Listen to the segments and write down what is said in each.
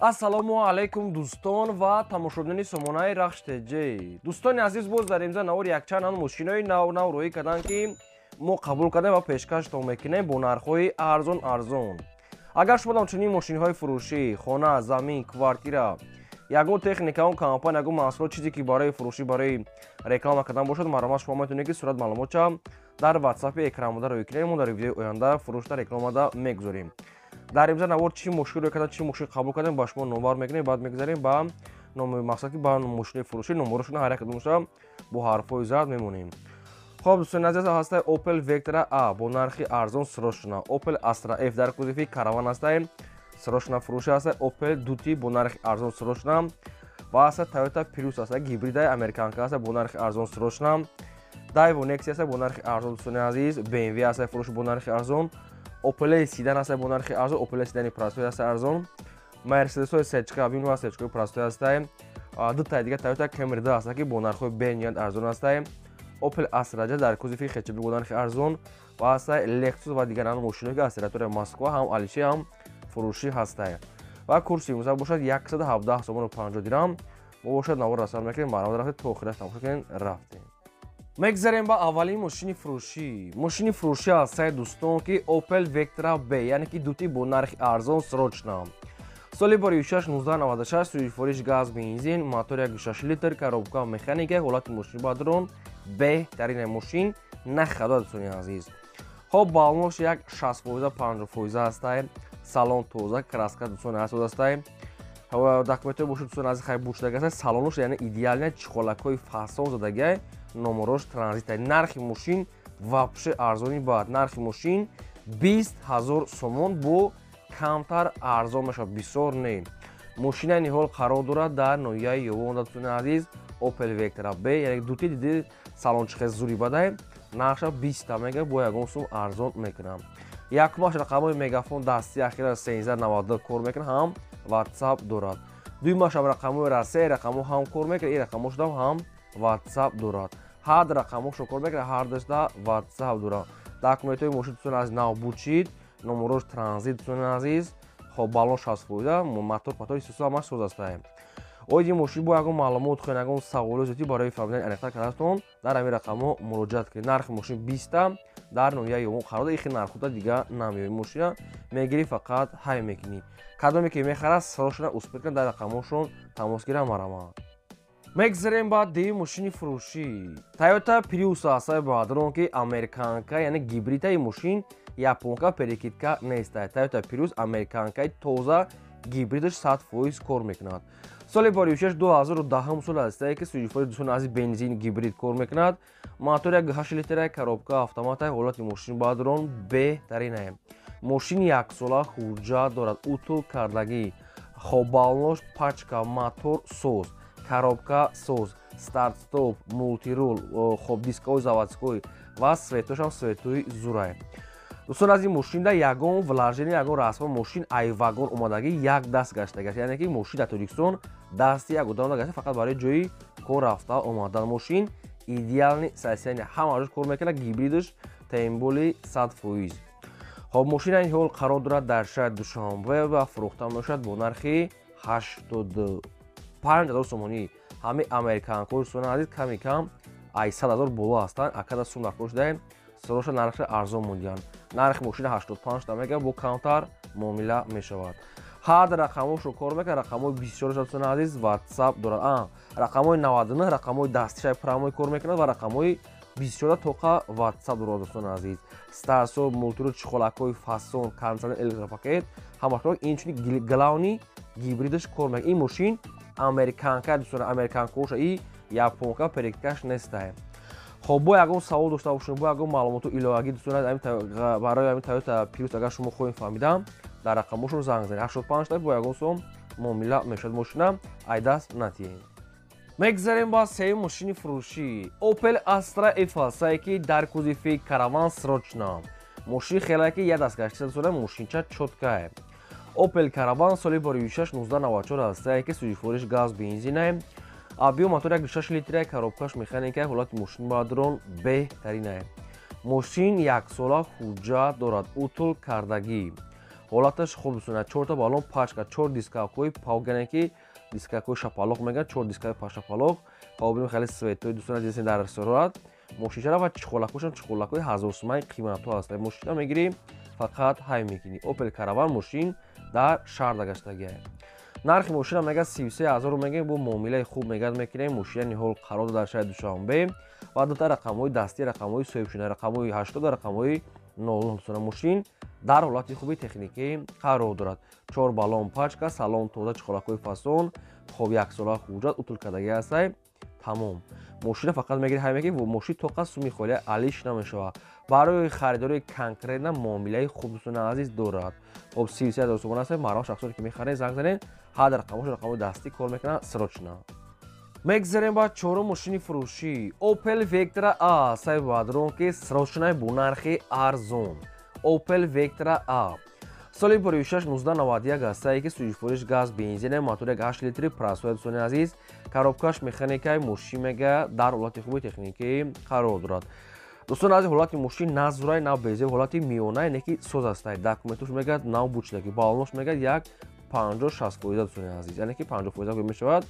ассалому алайкум дӯстон ва тамошобинони сомонаи рахш теҷ. дӯстони азиз, боз дар имза навори якчанд мошинои нав рӯӣ карданд, ки мо қабул кардем ва пешкаштон мекунем бо нархҳои арзон. агар шумо дар чунин мошинҳои фурӯшӣ, хона, замин, квартира, ягон техника, он компания, ягон маҳсулот, чизе ки барои фурӯшӣ, барои реклама кардан бошад, маромад шумо метавонед ки сурат маълумота дар ватсапи экранмода рӯй кунед. мо дар видеои оянда фурӯшта рекламада мегузорем. дар имза навор чӣ мошин рӯй кардан, чӣ мошин қабул кардем, ба шумо номер мекунем, баъд мегзарем ба номи мақсад ки ба мошини фурӯшӣ номерошона ҳар як кадомаша бо ҳарфҳои зард мемонем. хоб дӯстони азиз, ҳастай Opel Vectra A бо нархи арзон срочно, Opel Astra F дар кузови караван ҳастай срочно фурӯши ҳастай, Opel Duty бо нархи арзон срочно ва ҳастай Toyota Prius ҳастай гибридаи американка ҳастай бо нархи арзон срочно, Daewoo Nexia ҳастай бо нархи арзон. дӯстони азиз, BMW ҳастай фурӯши бо нархи арзон, Opel Sedan ҳастай бо нархи арзон, Opel Sedan простои ҳастай арзон, Mercedes-ҳои сечка, авин ва сечкаи простои ҳастай, дутай дига Toyota Camry да ҳастай ки бо нархҳои бениҳоят арзон ҳастай, Opel Astra J дар кузови хечаби бо нархи арзон ва ҳастай Lexus ва дигар мошинои ки аз территорияи Москва ҳам Алиши ҳам фурӯшӣ ҳастай. ва курси имза бошад 117 сомону 50 дирам. мо бошад навор расам мекунем, маъмул рафтед то охираш тамошо кунед, рафтем. мегзарем ба аввалин мошини фурӯшӣ. мошини фурӯшӣ ҳастай дӯстон ки Opel Vectra B, яъне ки дути бо нархи арзон срочно. соли бори 1996 сӯифориш газ бензин, мотор 1.6 литр, коробка механика, ҳолати мошини бадрон, беҳтарин мошин нахада дӯстони азиз. хоб балнош як 60% 50% ҳастай, салон тоза, краска дӯстони азиз ҳастай. документҳои бошад дӯстони азиз хай бушдаги ҳастай, салонош яъне идеалне чиқолакҳои фасон задагай, номерош транзитай. нархи мошин вапше арзони бад. нархи мошин 20 000 сомон бо камтар арзон мешавад, бисёр не. мошина ниҳол қарор дорад дар ноҳияи ёвон дӯстони азиз, Opel Vectra B, яъне дути диди салончиқи зури бадай, нархша 20 мега бо ягон сум арзон мекунам. якумаш рақамои мегафон дастӣ ахира 1392 кор мекунад, ҳам WhatsApp дорад. дуюмашам рақамои расея рақамо ҳам кор мекунад, ин рақамошдам ҳам WhatsApp дорад. ҳад рақамошо кор мекунад, ҳар дашта WhatsApp дорад. документҳои мошин дӯстони азиз нав бучид, номерош транзит дӯстони азиз, хоб балон 60%, мотор патори сисо ҳамаш соз ҳастай. оиди мошин бо ягон маълумот хоҳед, ягон саволи зудӣ барои фаҳмидани аниқтар карданатон дар ҳамин рақамо муроҷиат кунед. нархи мошин 20 дар ноҳияи ёвон қарор дорад. ихи нархҳода дига намеёбӣ. мошина мегирӣ, фақат ҳай мекунӣ. кадоме ки мехарад срочно успех кунад, дар рақамошон тамос гира марамад. мегзарем ба деюм мошини фурӯшӣ. Toyota Prius ҳастай баъдрон ки американка, яъне гибридтаи мошин японка перекидка нестай. Toyota Prius американкаи тоза гибридаш 100% кор мекунад. соли бори 2010 сол ҳастай ки сӯифори дӯстони азиз бензин гибрид кор мекунад. мотор 1.8 литраи, коробка автоматай, ҳолати мошини бадрон беҳтаринае. мошини яксола ҳуҷҷат дорад, утул кардагӣ, хоббалнош пачка, мотор соз, коробка соз, старт стоп, мултирул, хоб дискаҳои заводской ва светошам светои зурай. дӯстони азиз, мошинда ягон влажени, ягон расма мошин айвагон омадагӣ як даст гаштагиаст, яъне ки мошин дар Тоҷикистон дасти як одам гашта, фақат барои ҷои кор рафта омадан. мошин идеални состояние, ҳамааш кор мекунад, гибридаш темболи 100%. хоб мошина ин ҳол қарор дорад дар шаҳри Душанбе ва фурӯхта мешавад бо нархи 85 000 сомонӣ. ҳамин американкои дӯстони азиз ками кам ай 100 000 боло ҳастанд. акада сум нафурӯш даҳем, срочно нархша арзон мондиянд. нархи мошина 85 мега бо камтар муомила мешавад. ҳад рақамошро кор мекунад, рақамои 24 дӯстони азиз WhatsApp дорад. рақамои 99, рақамои дастишаи прамои кор мекунад ва рақамои 24 тоқа WhatsApp дорад дӯстони азиз. старсо, мултиру, чиқолакҳои фасон, кондитсионер, электропакет ҳамаш инчунин главни гибридаш кор мекунад. ин мошин американка дӯстони американкоша, и японка перекидкаш нестай. хоб бо ягон савол дошта бошем, бо ягон маълумоту иловагӣ дӯстони барои ҳамин Toyota Prius агар шумо хоҳем фаҳмидам, дар рақамошон занг занед. 85 та бо ягон сом муомила мешавад. мошина айдаст натием. мегзарем ба сеюм мошини фурӯшӣ. Opel Astra F ҳастай ки дар кузови караван срочно. мошини хеле ки як даст гашта дӯстони мошинча чоткае. Opel Caravan соли бори 1994 ҳастай ки сӯифориш газ бензинае. объем мотор 1.6 литраи, коробкаш механика, ҳолати мошин бадрон беҳтаринае. мошин яксола ҳуҷҷат дорад, утул кардагӣ, ҳолаташ хуб дӯстон 4 та баллон пач кард 4 дискакои павгане ки дискакои шапалоқ мегӯянд 4 дискаи пашапалоқ қобили хеле светои дӯстон азиз дар сурат мошинчара ва чухолакошам чухолакои 1000 сомаи қиматҳо ҳаст мошина мегирӣ фақат ҳай мекунӣ Opel Caravan мошин дар шаҳр дагашдагия нархи мошина мегӯяд 33000 мегӯяд бо муомилаи хуб мегӯяд мекунем мошина ниҳол қарор дар шаҳри Душанбе ва дута рақамҳои дастӣ рақамҳои соҳибшуда рақамҳои 80 рақамҳои 00 дӯстона мошин дар ҳолати хуби техникӣ қарор дорад 4 баллон пачка салон тоза чухолакои фасон хоб яксола ҳуҷҷат утулкадагӣ ҳастай тамом мошина фақат мегирӣ ҳай мекунӣ во мошин то қад суми холия алиш намешавад барои харидори конкретна муомилаи хуб дӯстона азиз дорад хоб 30000 сомон ҳастай мардум шахсоне ки мехаред занг занед ҳад рақамҳои дастӣ кор мекунад срочна мегзарем ба чорум мошини фурӯшӣ Opel Vectra A сайбадрон ки срочна бо нархи арзон Opel Vectra A соли 26 1991 ҳастае ки сӯзишвориш газ бензине мотори 8 литри прасои дӯстони азиз коробкаш механикаи мошин мега дар ҳолати хуби техникӣ қарор дорад дӯстони азиз ҳолати мошин на зурай на безе ҳолати миёнае не ки соз ҳастай документош мегӯяд нав бучдаги баллонош мегӯяд як 50-60% дӯстони азиз яъне ки 50% мешавад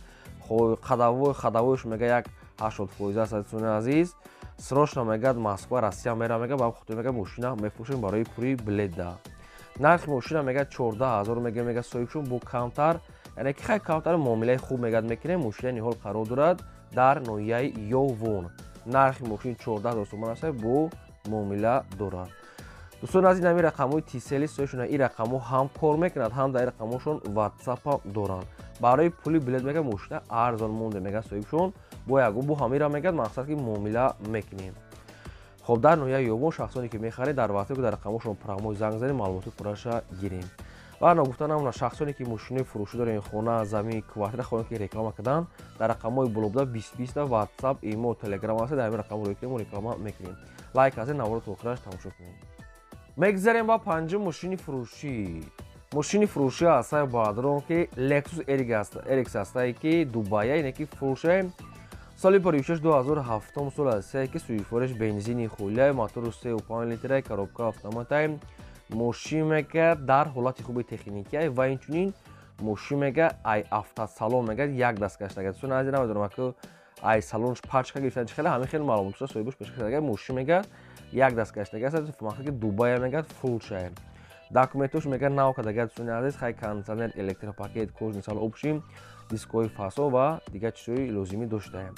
хадавоиш мега як 80% аст дӯстони азиз срочно мегӯяд Москва Россия мера мега ба хотир мега мошина мефурӯшем барои пури билета нархи мошина мегӯяд 14000 мега соҳибшон бо камтар яъне ки хай камтар муомилаи хуб мегӯяд мекунем мошина ниҳол қарор дорад дар ноҳияи Ёвон нархи мошин 14000 сомон аст бо муомила дорад дӯстони азиз нами рақамҳои тисели соҳибшуда ин рақамҳо ҳам кор мекунад ҳам дар ин рақамҳошон ватсапа доранд барои пули билет мега мошина арзон монда мега соҳибшон бо ягон бо ҳамира мегӯяд мақсад ки муомила мекунем хоб дар ноҳияи Ёвон шахсоне ки мехаред дар вақте ки дар рақамҳошон программои занг занем маълумоти пурраша гирем ва нагуфта намона шахсоне ки мошинои фурӯшӣ дорен хона замин квартира хоҳем ки реклама карданд дар рақамҳои болобуда 2020 ватсап имо телеграм аст дар ин рақамҳо рӯй кунем реклама мекунем лайк азен навора то охираш тамошо кунем мегзарем ба панҷум мошини фурӯшӣ ҳастаи баъдрон ки Lexus RX ҳастае ки Дубайя ине ки фурӯшем соли 26 2007 сол ҳастае ки сӯзишвориш бензини холия мотори 3.5 литра коробка автоматаи мошин мега дар ҳолати хуби техникия ва инчунин мошин мега ай автосалон мега як даст гаштага дӯстон азиз намедонам ки ай салонш пачка гирифтан чӣ хеле ҳамин хеле маълумотша соҳибаш пешкаш кардага мошин мега як даст гаштага аст мақсад ки Дубайя мега фулшай документош мега нав кардага дӯстони азиз хай кондитсионер электропакет кожни сал обшим дискои фасон ва дигар чизҳои лозимӣ доштаем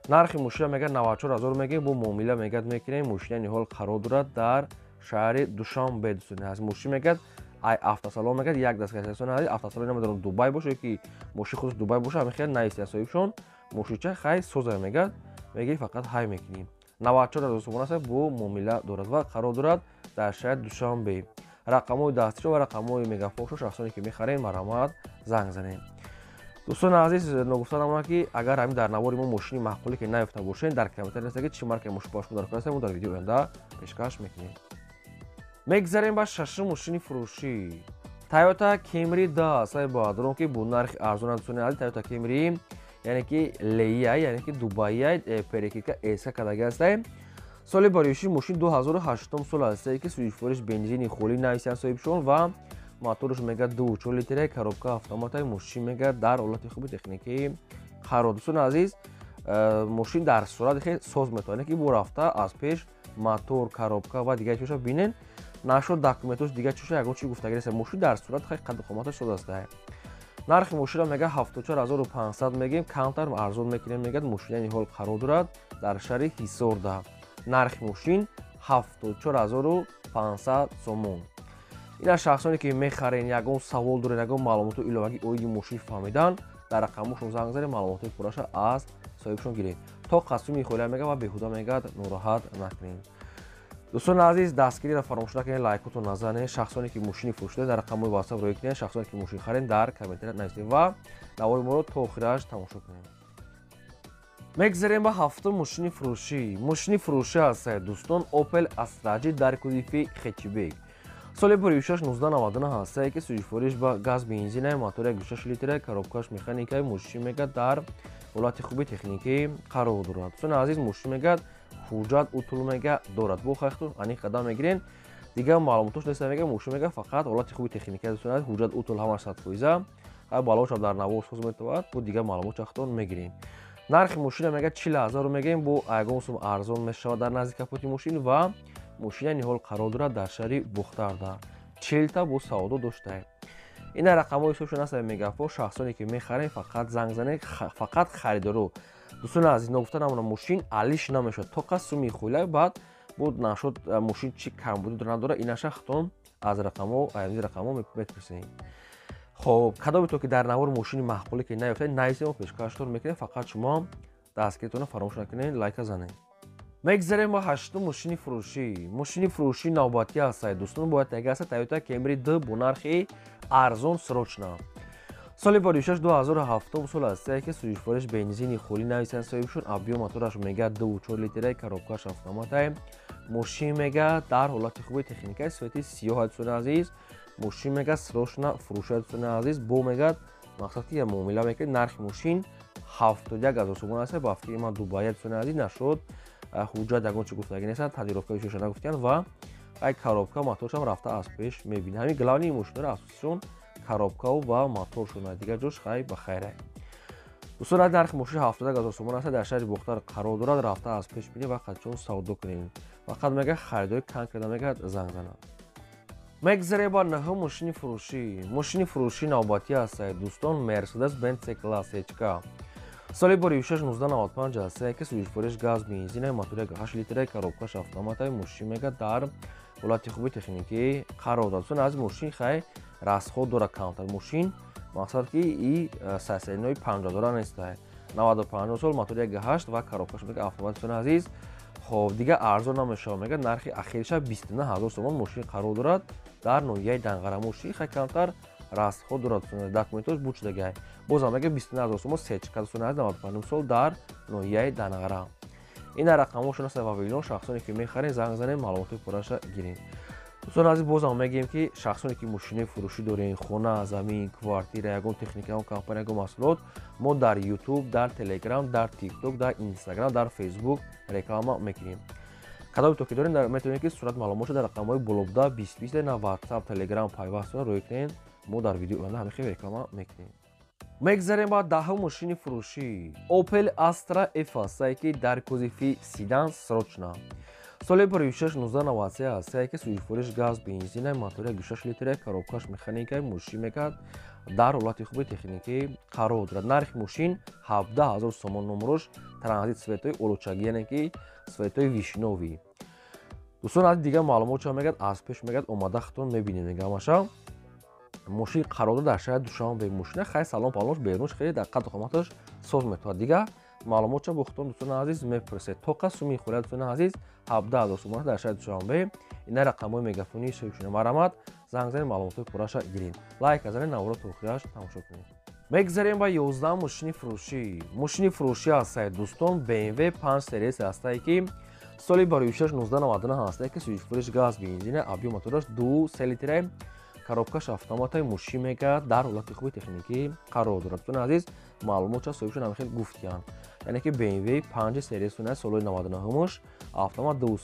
нархи мошина мега 94000 мега бо муомила мегӯяд мекунем мошина ниҳол қарор дорад дар шаҳри Душанбе дӯстони азиз мошин мегӯяд ай автосалон мегӯяд як даст гаштага дӯстони азиз автосалон намедонам Дубай боша ки мошин худаш Дубай боша ҳамин хеле наистия соҳибшон мошинча хай соза мегӯяд мегирӣ фақат ҳай мекунем 94000 сомон аст бо муомила дорад ва қарор дорад дар шаҳри Душанбе рақамҳои дастиро ва рақамҳои мегафошо шахсоне ки мехаред марҳамат занг занед дӯстони азиз нагуфта намона ки агар ҳамин дар навори мо мошини маъқуле ки наёфта бошед дар комментар нависед ки чӣ маркаи мошин ба шумо даркор аст мо дар видеои оянда пешкаш мекунем мегзарем ба шашум мошини фурӯшӣ Toyota Camry ҳастаи баъдрон ки бо нархи арзон дӯстони азиз Toyota Camry яъне ки Leia яъне ки Дубайя перекидка эска кадаги ҳастаи соли бароиши мошин 2008 сол ҳастае ки сӯзишвориш бензини холӣ нависиян соҳибшон ва моториш мега 2.4 литра коробка автоматаи мошин мега дар ҳолати хуби техникии қарор дӯстони азиз мошин дар сурат хеле соз метавонад ки бо рафта аз пеш мотор коробка ва дигар чиша бинен нашуд документош дигар чиша ягон чи гуфтагӣ нест мошин дар сурат хеле қадди қоматаш соз ҳастае нархи мошина мега 74500 мегем камтар арзон мекунем мегӯяд мошина ниҳол қарор дорад дар шаҳри Ҳисорда нархи мошин 74500 сомон ина шахсоне ки мехарен ягон савол дорен ягон маълумоти иловагӣ оиди мошин фаҳмидан дар рақамҳошон занг занед маълумоти пурраша аз соҳибшон гиред то қасуми холия мега ва беҳуда мегӯяд нороҳат накунед дӯстони азиз дастгириро фаромӯш накунед лайкото назанед шахсоне ки мошини фурӯшида дар рақамҳои ватсап рӯй кунед шахсоне ки мошин харед дар комментария нависед ва навори моро то охираш тамошо кунед мегзарем ба ҳафтум мошини фурӯшӣ ҳастае дӯстон Opel Astra дар кӯдифи хэтибек соли 26 1999 ҳастае ки сӯзишвориш ба газ бензинаи мотори 1.6 литра коробкаш механикаи мошин мега дар ҳолати хуби техникӣ қарор дорад дӯстони азиз мошин мегӯяд ҳуҷҷат утул мега дорад бо хайхтон ани қадам мегирен دیگه معلوماتش نیست میگه ماشین میگه فقط حالت خوبی تکنیکی داشته حجت اوتول همش صد فویزه балош дар навор соз метавад бо дигар маълумот чахтон мегирем. Нархи мошина мега 40000 мегем бо ягон сум арзон мешавад дар назди капоти мошин ва мошина ниҳол қарор дорад дар шаҳри Бухтарда. 40 та бо савдо доштаем. Ина рақамҳои ҳисоб шуда насаб мегафо шахсоне ки мехарем фақат занг занем фақат харидору. Дӯстон азиз нагуфта намуна мошин алиш намешавад. То қа суми хӯлай баъд буд нашуд мошин чӣ камбуди надора ина шахтон аз рақамҳо айни рақамҳо мепурсем. خب کدام تو که در نوار ماشین محبولی که نیفتید نایسیم و پیشکشتون میکنید فقط شما دستگیرتون فراموش نکنید لایک زنید. میگذاریم با هشتم ماشین فروشی نوبتی است دوستان باید تگه است تویوتا کمری 2 با نرخ ارزان سروچنا. سال 2006 سال است که سوئیش فروش بنزینی خولی نویسن صاحبشون ابیو موتورش میگه 2.4 لیتره کاروبکاش اتومات ماشین میگه در حالت خوبی تکنیکی سوئیتی 37 دوستان عزیز ماشین میگه سروشنا فروش دوستان عزیز بو میگه مقصد که معامله میکنه نرخ ماشین 71000 سوم است با افکی ما دوباره دوستان عزیز نشد حجت یگان چی گفتگی نیست تدیروفکا ایشون نگفتن و ای کاروبکا موتورش هم رفته از پیش میبینه همین گلانی ماشین را اساسشون کاروبکا و موتورشون دیگه جوش خیلی بخیره. دوستان نرخ ماشین 70000 سوم است در شهر بختار قرار دارد رفته از پیش میره و خودشون سودا کنین فقط میگه خریدای کم کرده میگه زنگ زنه. میگذره با نه ماشین فروشی نوبتی است دوستان مرسدس بنز کلاس اچ سال 2016 است که سوئیش فروش گاز بنزین موتور 8 لیتر کاروبکاش اتومات ماشین میگه در حالت خوبی تکنیکی قرار دارد. از ماشین خیلی راسخود داره کانتر ماشین مقصد که ای ساسینوی 50 دلار نیست 95 سال موتور 8 و کاروبکاش میگه اتومات عزیز. خب دیگه ارزان نمیشه میگه نرخ اخیرش 29000 تومان ماشین قرار دارد در نوعیه دنگره ماشین خیلی کمتر راسخود دارد داکومنتش بوچ دیگه باز میگه 29000 تومان سرچکات سوناد 95 سال در نوعیه دنگره. این رقمشون است و ویلون شخصانی که میخرین زنگ زنین معلومات پرش گیرین. دوستان عزیز باز هم میگیم که شخصانی که ماشین فروشی دارین خونه زمین کوارتیر یگان تکنیکی اون کمپانی یگان محصولات ما در یوتیوب در تلگرام در تیک توک در اینستاگرام در فیسبوک رکلام میکنیم. کدام تو که دارین میتونید که صورت معلومات در رقم‌های بلوبدا 2020 نه واتساپ تلگرام پیوستون روی کنین ما در ویدیو اون همین رکلام میکنیم. میگذاریم با دهم ماشین فروشی اوپل استرا اف که در کوزیفی سیدان سروچنا. سال 2016 است که سوئیش فروش گاز بنزین موتور 6 لیتر کاروبکاش مکانیکی ماشین میگه در حالت خوبی تکنیکی قرار دارد. نرخ ماشین 17000 تومان نمرش ترانزیت سوئیتوی اولوچاگی یعنی که سوئیتوی ویشنووی. دوستان از دیگه معلومات چه میگه از پیش میگه اومده خودتون میبینید میگه ماشا ماشین قرار دارد در شهر دوشنبه ماشین خیلی سلام پالموش بیرونش خیلی دقت و خاماتش سوز میتونه دیگه معلومات چه بختون دوستان عزیز میپرسه تو قسم میخوره دوستان عزیز 17000 تومان در شهر دوشنبه این رقم‌های مگافونی سویشون مرامت زنگ زنید معلومات پرش گیرین لایک بزنید نوار توخیاش تماشا کنید. میگذاریم با 11 ماشین فروشی است دوستان BMW 5 سری است که سال 2016 است که سوئیش فروش گاز بنزین ابیو موتورش 2 لیتر کاروبکاش اتومات ماشین میگه در حالت خوبی تکنیکی قرار دارد. دوستان عزیز معلومات چه سویشون هم خیلی گفتیان یعنی که BMW 5 سری است سال 99 مش اتومات 2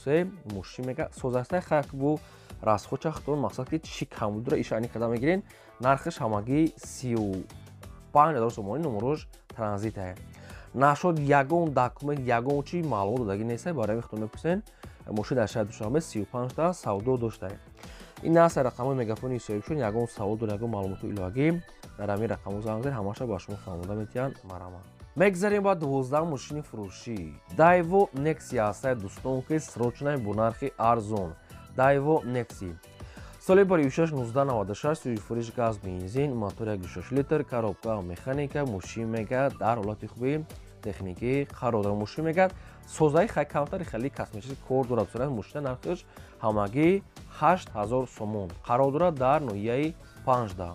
ماشین میگه سوزاسته خاک بو راست خود چختون مقصد که چی کم داره ایشانی کدام میگیرین نرخش همگی 35000 تومان نمرش ترانزیت است. نشد یگان داکومنت یگان چی معلومات دادگی نیست برای میختون میپرسین ماشین در شهر دوشنبه 35 تا سودا داشته. این است رقم مگافونی سویشون یگان سودا و یگان معلومات ایلاگی در همین رقم زنگ زنید همش با شما فهمیده میتونن مرام. میگذاریم با 12 ماشین فروشی دایو نکسی است دوستان که سروچنای بنرخ ارزون دایو نکسی سال 2016 سوئیش فروش گاز بنزین موتور 6 لیتر کاروبکا مکانیکی ماشین میگه در حالت خوبی تکنیکی قرار دارد. ماشین میگه سوزای خیلی کمتری خیلی کسمتی کور دارد. سرعت ماشین نرخش همگی 8000 تومان قرار دارد در نوعیه 15.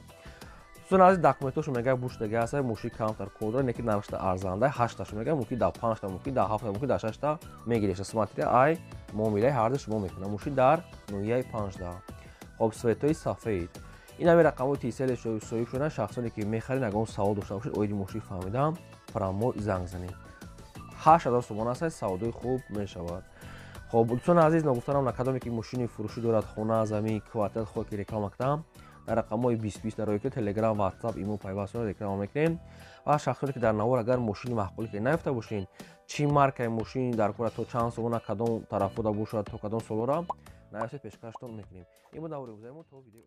دوستان از داکومنتش میگه بوش دیگه است ماشین کمتر کور دارد نکی نرخش ارزنده 8 تاش میگه ممکن در 5 تا ممکن در 7 تا ممکن در 6 تا میگیره اسماتری ای معامله هر دو شما میکنه ماشین در نوعیه 15. خب سوئیتوی سفید این همه رقم تیسل سویف شدن شخصانی که میخرین اگه اون سوال داشته باشید اویدی ماشین فهمیدم فرامو زنگ زنید 8000 تومان است سودای خوب میشود. خب دوستان عزیز نگفتنم نکدامی که ماشین فروشی دارد خانه زمین کوارتر خود که رکلام کردم در رقم‌های 2020 در روی تلگرام واتساپ ایمو پیوست رکلام میکنیم و شخصی که در نوار اگر ماشین معقولی که نیفته باشین چی مارکای ماشین در کور تو چند سال کدام طرفو دا باشد تو کدام سال را نایسته پیشکشتون میکنیم این بود نوار گذاریم تو ویدیو